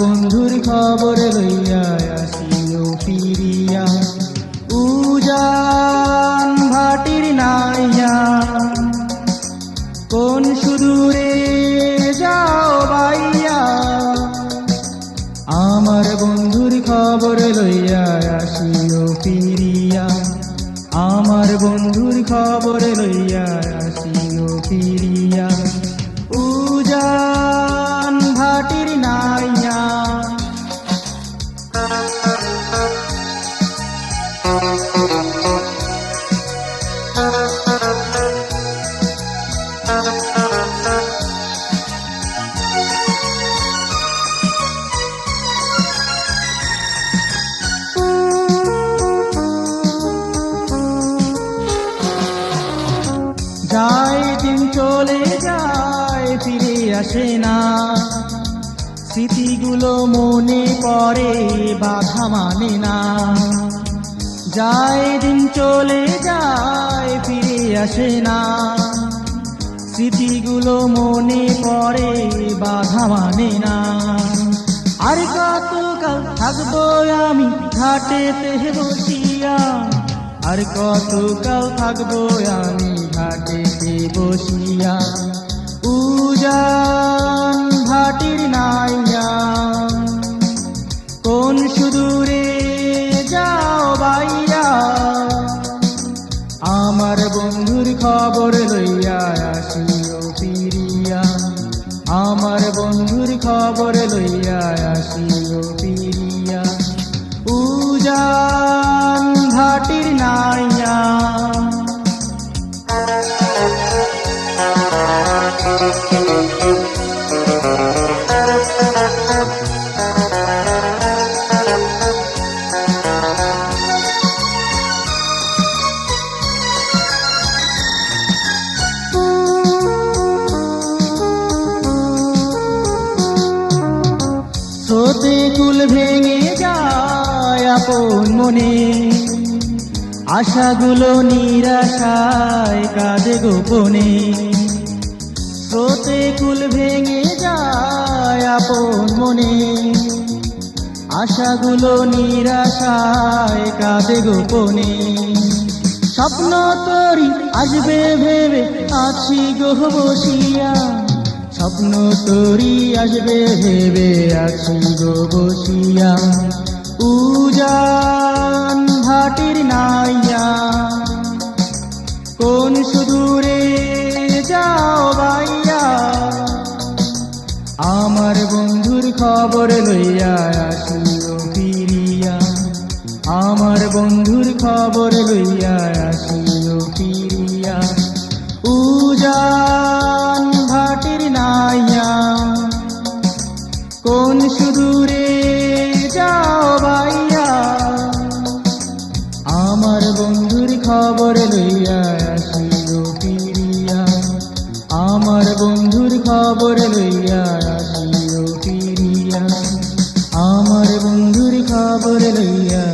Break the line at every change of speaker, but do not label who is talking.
বন্ধুর খবর লইয়া আসিও ফিরিয়া উজান ভাটির নাইয়া কোন সুদূরে যাও বাইয়া আমার বন্ধুর খবর লইয়া আসিও ফিরিয়া আমার বন্ধুর খবর লইয়া আসিও ফিরিয়া উজান ভাটির নাইয়া যায় দিন চলে যায় ফিরে আসে না স্মৃতিগুলো মনে পড়ে বাধা মানে না যায় দিন চলে যায় ফিরে আসে না স্মৃতিগুলো মনে পড়ে বাধা মানে না আর কতকাল থাকবো আমি ঘাটেতে বসিয়া আর কতকাল থাকবো আমি ঘাটেতে বসিয়া উজান ভাটির নাইয়া কোন সুদূরে যাও বাইয়া আমার বন্ধুর খবর লইয়া আসিও ফিরিয়া আমার বন্ধুর খবর লইয়া আসিও ফিরিয়া উজান ভাটির নাইয়া স্রোতে কুল ভেঙে যায় আপন মনে আশাগুলো নিরাশায় কাঁদে গোপনে স্রোতে কুল ভেঙে যায় আপন মনে আশাগুলো নিরাশায় কাঁদে গোপনে স্বপ্ন তরি আসবে ভেবে আছি গো বসিয়া স্বপ্ন তরি আসবে ভেবে আছি গো বসিয়া উজান ভাটির নাইয়া কোন সুদূরে যাও বাইয়া আমার বন্ধুর খবর লইয়া আসিও ফিরিয়া আমার বন্ধুর খবর লইয়া আসিও ফিরিয়া উজান ভাটির নাইয়া কোন সুদূরে যাও বাইয়া আমার বন্ধুর খবর লইয়া আসিও ফিরিয়া আমার বন্ধুর খবর লইয়া আসিও ফিরিয়া আমার বন্ধুর খবর লইয়া